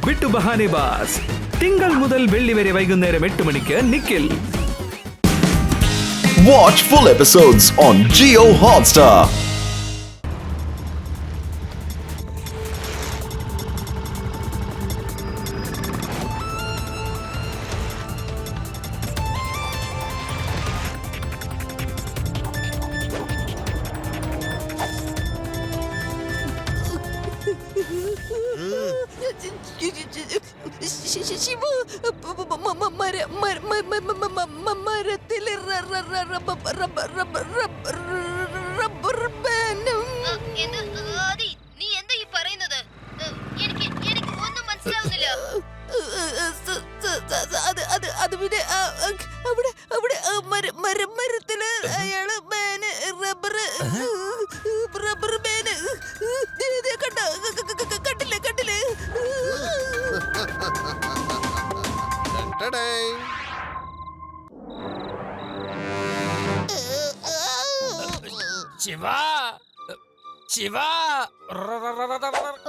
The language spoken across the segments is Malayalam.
വിട്ടു ബഹാനെ ബാസ്. തിങ്കൾ മുതൽ വെള്ളി വരെ വൈകുന്നേരം 8 മണിക്ക് Nikhil. Watch full episodes on Jio Hotstar. Shiva മരത്തില് റബ്ബർ ബാൻഡും. നീ എന്താ ഈ പറയുന്നത്? എനിക്ക് ഒന്നും മനസ്സിലാവുന്നില്ല. അത് പിന്നെ അവിടെ മരത്തില് അയാള് ബാന് റബ്ബർ ബാന് കണ്ടില്ലേ?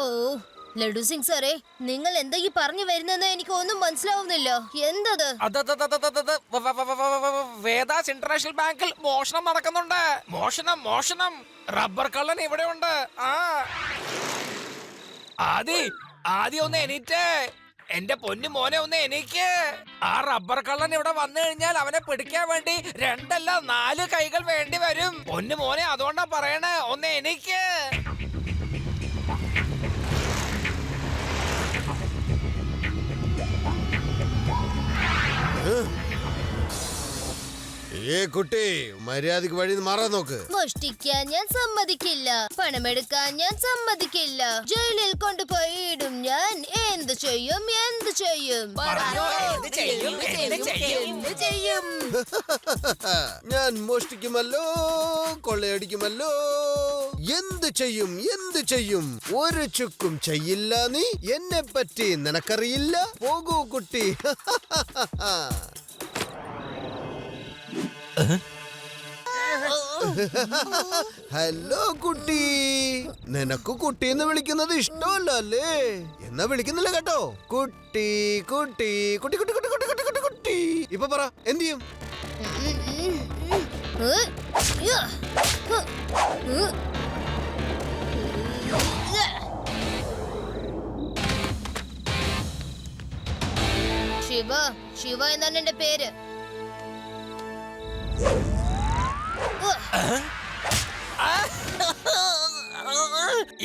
ഓ ലഡു സിംഗ് സാറേ, നിങ്ങൾ എന്താ ഈ പറഞ്ഞു വരുന്നെന്ന് എനിക്ക് ഒന്നും മനസ്സിലാവുന്നില്ല. എന്തത്? വേദാസ് ഇന്റർനാഷണൽ ബാങ്കിൽ മോഷണം നടക്കുന്നുണ്ട്. മോഷണം റബ്ബർ കള്ളൻ ഇവിടെ ഉണ്ട്. ആദ്യം ഒന്ന് എണീറ്റേ, എന്റെ പൊന്നു മോനെ ഒന്ന് എണീക്ക്. ആ റബ്ബർ കള്ളൻ ഇവിടെ വന്നു കഴിഞ്ഞാൽ അവനെ പിടിക്കാൻ വേണ്ടി 2 അല്ല 4 കൈകൾ വേണ്ടി വരും. പൊന്നു മോനെ, അതുകൊണ്ടാ പറയണേ, ഒന്ന് എണീക്ക്. കുട്ടി മര്യാദക്ക് വഴി മാറാൻ നോക്ക്. മോഷ്ടിക്കാൻ ഞാൻ സമ്മതിക്കില്ല, പണമെടുക്കാൻ ഞാൻ സമ്മതിക്കില്ല. ജയിലിൽ കൊണ്ടുപോയി ഇടും ഞാൻ. എന്ത് ചെയ്യും? ഞാൻ മോഷ്ടിക്കുമല്ലോ, കൊള്ളയടിക്കുമല്ലോ. എന്ത് ചെയ്യും? ഒരു ചുക്കും ചെയ്യില്ല. നീ എന്നെ പറ്റി നിനക്കറിയില്ല. പോകൂ കുട്ടി. ഹലോ കുട്ടി. നിനക്ക് കുട്ടി എന്ന് വിളിക്കുന്നത് ഇഷ്ടമല്ല അല്ലേ? എന്നാ വിളിക്കുന്നില്ല കേട്ടോ. കുട്ടി കുട്ടി കുട്ടി കുട്ടി കുട്ടി കുട്ടി കുട്ടി കുട്ടി കുട്ടി. ഇപ്പൊ പറ, എന്ത് ചെയ്യും? ശിവ എന്നാണ് എന്റെ പേര്.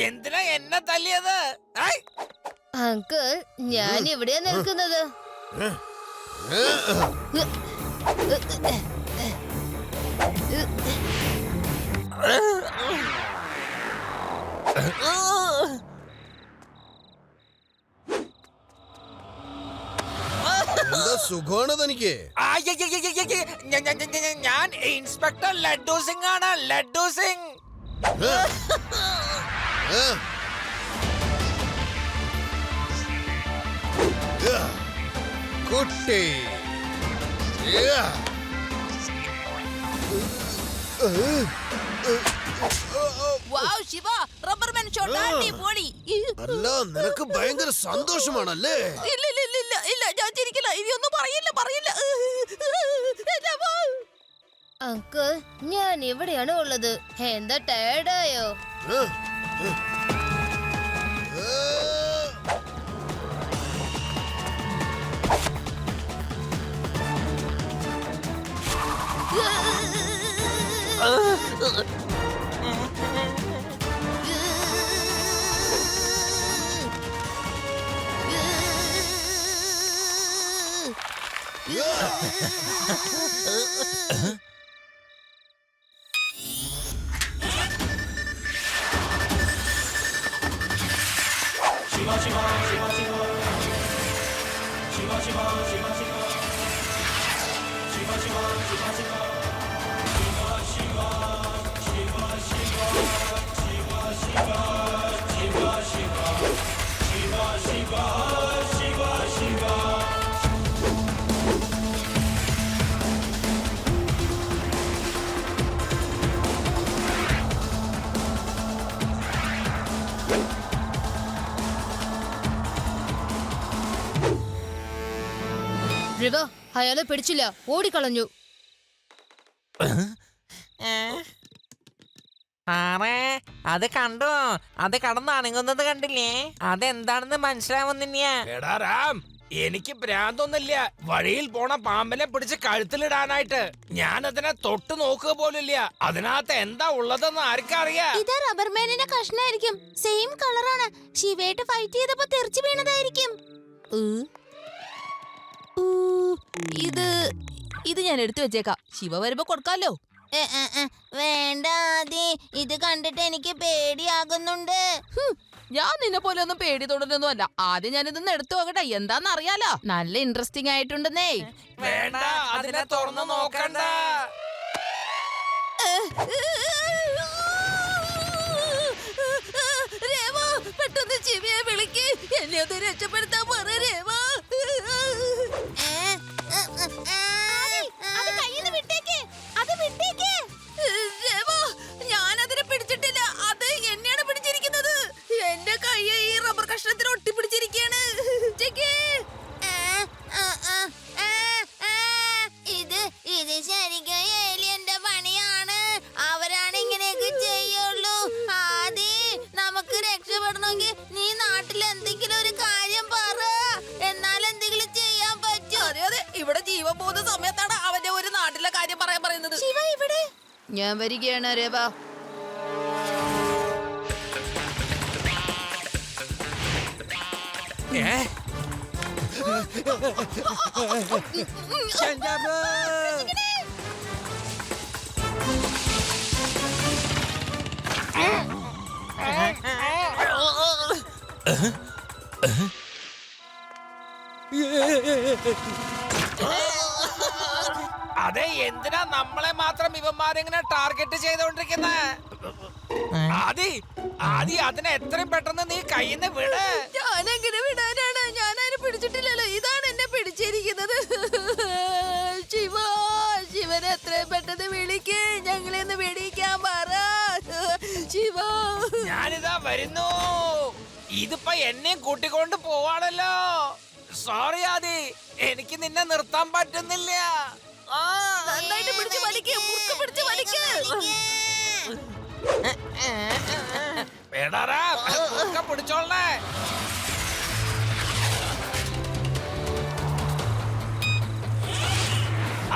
എന്തിനാ എന്നെ തല്ലിയത്? അങ്കിൾ, ഞാൻ ഇവിടെയാ നിൽക്കുന്നത്. എന്താ സുഖമാണ് തനിക്ക്? ഞാൻ ഇൻസ്പെക്ടർ ലഡ്ഡു സിംഗ് ആണ്. ലഡ്ഡു സിംഗ്. കുട്ടി ശിവ, റബ്ബർ ബാൻഡ് ഷോട്ട് അടിപൊളി. അല്ല, നിനക്ക് ഭയങ്കര സന്തോഷമാണല്ലേ? ഇല്ല, ഞാൻ ചിരിക്കില്ല. ഇനിയൊന്നും പറയില്ല. അങ്കിൾ, ഞാൻ ഇവിടെയാണ് ഉള്ളത്. എന്താ ടയർഡായോ? റിവ അയാളെ പിടിച്ചില്ല, ഓടിക്കളഞ്ഞു. ആറേ അത് കണ്ടോ? അത് കടന്ന് അണങ്ങുന്നത് കണ്ടില്ലേ? അതെന്താണെന്ന് മനസ്സിലാവുന്നില്ല. എനിക്ക് ഭ്രാന്തൊന്നുമില്ല. വഴിയിൽ പോണ പാമ്പിനെ പിടിച്ച് കഴുത്തിലിടാനായിട്ട് ഞാൻ അതിനെ തൊട്ട് നോക്കുക പോലില്ല. അതിനകത്ത് എന്താ ഉള്ളതെന്ന് ആർക്കറിയാം? ഇത് റബ്ബർമാനിന്റെ കഷ്ണായിരിക്കും. സെയിം കളറാണ്. ശിവേട്ട് ഫൈറ്റ് ചെയ്തപ്പോ തെറിച്ചു വീണതായിരിക്കും. ഇത് ഞാൻ എടുത്തു വെച്ചേക്കാം. ശിവ വരുമ്പോ കൊടുക്കാലോ. വേണ്ട, ഇത് കണ്ടിട്ട് എനിക്ക് പേടിയാകുന്നുണ്ട്. ഞാൻ നിന്നെ പോലെ ഒന്നും പേടി തൊടുന്നൊന്നും അല്ല. ആദ്യം ഞാൻ ഇതൊന്ന് എടുത്തു നോക്കട്ടെ, എന്താന്ന് അറിയാലോ. നല്ല ഇൻട്രസ്റ്റിംഗ് ആയിട്ടുണ്ടെന്നേ. വേണ്ട, അതിനെ തുറന്നു നോക്കണ്ട. രേവാ, പെട്ടെന്ന് ശിവയെ വിളിക്ക്. എന്നെ ഒന്ന് രക്ഷപ്പെടുത്താൻ പറ രേവാ. ഞാനതിനെ പിടിച്ചിട്ടില്ല. അത് എന്നെയാണ് പിടിച്ചിരിക്കുന്നത്. എന്റെ കൈ ഈ റബ്ബർ കഷ്ണത്തിൽ ഒട്ടിപ്പിടിച്ചിരിക്കുകയാണ്. ഇത് ശരിക്കും ഏലിയന്റെ പണിയാണ്. അവരാണ് ഇങ്ങനെയൊക്കെ ചെയ്യുള്ളൂ. ആദ്യം നമുക്ക് രക്ഷപ്പെടണമെങ്കിൽ നീ നാട്ടിൽ എന്തെങ്കിലും ഒരു കാര്യം പറ, എന്നാൽ എന്തെങ്കിലും ചെയ്യാൻ പറ്റും. അതെ, ഇവിടെ ജീവൻ പോകുന്ന സമയത്താണ് അവന്റെ ഒരു നാട്ടിലെ കാര്യം പറയാൻ പറയുന്നത്. ശിവ ഇവിടെ. ഞാൻ വരികയാണ് രേവ. അതെ, എന്തിനാ നമ്മളെ മാത്രം ഇവന്മാരിങ്ങനെ ടാർഗറ്റ് ചെയ്തോണ്ടിരിക്കുന്നത്? ആദി അതിനെ എത്രയും പെട്ടെന്ന് നീ കയ്യിൽ നിന്ന് വിട്. ഞാനെങ്ങനെ വിടാനാണ്? ഞാനതിനെ പിടിച്ചിട്ടില്ലല്ലോ. ഇതാണ് എന്നെ പിടിച്ചിരിക്കുന്നത്. ശിവനെ എത്രയും പെട്ടെന്ന് വിളിക്ക്. ഞങ്ങളെ ഒന്ന് വെടിക്കാൻ പറ ശിവ. ഞാനിതാ വരുന്നു. ഇതിപ്പോ എന്നെയും കൂട്ടിക്കൊണ്ട് പോവാണല്ലോ. സോറി ആദി, എനിക്ക് നിന്നെ നിർത്താൻ പറ്റുന്നില്ല. നന്നായിട്ട് പിടിച്ച് വലിക്ക്, മുറുക്ക് പിടിച്ച് വലിക്ക്. വേടാറാ, മുറുക്ക പിടിച്ചോളേ.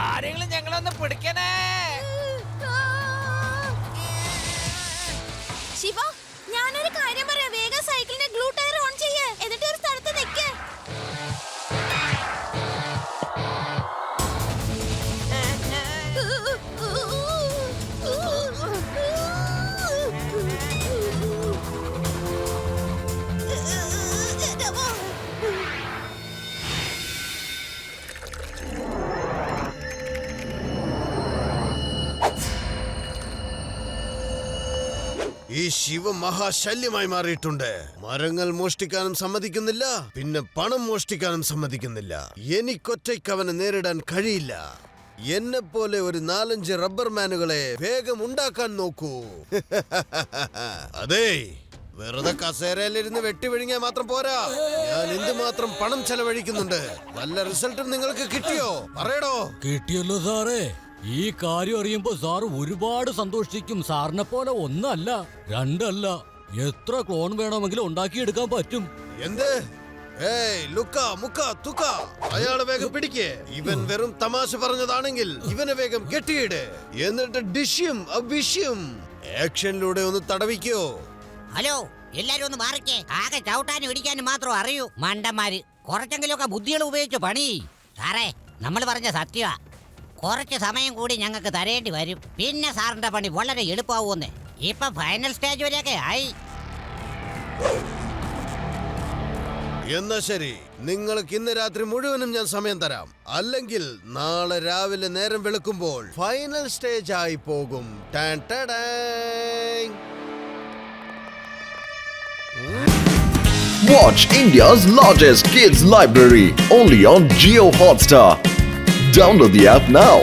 ആരെങ്കിലും ഞങ്ങളൊന്ന് പിടിക്കണേ. ശിവ, ഞാനൊരു കാര്യം പറയാം. വേഗം സൈക്കിളിന്റെ ഗ്ലൂ ടയർ ഓൺ ചെയ്യ്. എന്നിട്ട് ഒരു സ്ഥലത്ത് നിൽക്ക്. ഈ ശിവ മഹാശല്യമായി മാറിയിട്ടുണ്ട്. മരങ്ങൾ മോഷ്ടിക്കാനും സമ്മതിക്കുന്നില്ല, പിന്നെ പണം മോഷ്ടിക്കാനും സമ്മതിക്കുന്നില്ല. എനിക്കൊറ്റയ്ക്ക് അവനെ നേരിടാൻ കഴിയില്ല. എന്നെ പോലെ ഒരു 4-5 റബ്ബർ മാനുകളെ വേഗം ഉണ്ടാക്കാൻ നോക്കൂ. അതെ, വെറുതെ കസേരയിലിരുന്ന് വെട്ടി വിഴുങ്ങിയാൽ മാത്രം പോരാ. ഞാൻ എന്തുമാത്രം പണം ചെലവഴിക്കുന്നുണ്ട്. വല്ല റിസൾട്ടും നിങ്ങൾക്ക് കിട്ടിയോ? പറയടോ. കിട്ടിയല്ലോ സാറേ. ഈ കാര്യം അറിയുമ്പോ സാർ ഒരുപാട് സന്തോഷിക്കും. സാറിനെ പോലെ ഒന്നല്ല, രണ്ടല്ല, എത്ര ക്ലോൺ വേണമെങ്കിലും ഉണ്ടാക്കിയെടുക്കാൻ പറ്റും. എന്ത്? അയാളെ വേഗം പിടിക്കേ. ഇവൻ വെറും തമാശ പറഞ്ഞതാണെങ്കിൽ ഇവനെ വേഗം കെട്ടിയിട്. എന്നിട്ട് ഡിഷ്യം അവിഷ്യം ആക്ഷനിലൂടെ ഒന്ന് തടവിക്കോ. ഹലോ, എല്ലാരും ഒന്ന് മാറിക്കേ. ആകെ ചവിട്ടാനും ഇടിക്കാനും മാത്രം അറിയൂ മണ്ടന്മാര്. കുറച്ചെങ്കിലുമൊക്കെ ബുദ്ധികൾ ഉപയോഗിച്ച് പണി. സാറേ, നമ്മൾ പറഞ്ഞ സത്യമാ. കുറച്ച് സമയം കൂടി ഞങ്ങൾക്ക് തരേണ്ടി വരും. പിന്നെ സാറിന്റെ പണി വളരെ എളുപ്പമാവുമെന്ന്. ഇപ്പൊ ഫൈനൽ സ്റ്റേജ് വരെയൊക്കെ ആയി. എന്നാ ശരി, നിങ്ങൾക്ക് ഇന്ന് രാത്രി മുഴുവനും ഞാൻ സമയം തരാം. അല്ലെങ്കിൽ നാളെ രാവിലെ നേരം വെളുക്കുമ്പോൾ ഫൈനൽ സ്റ്റേജ് ആയി പോകും. Watch India's largest kids library only on Jio Hotstar. Download the app now.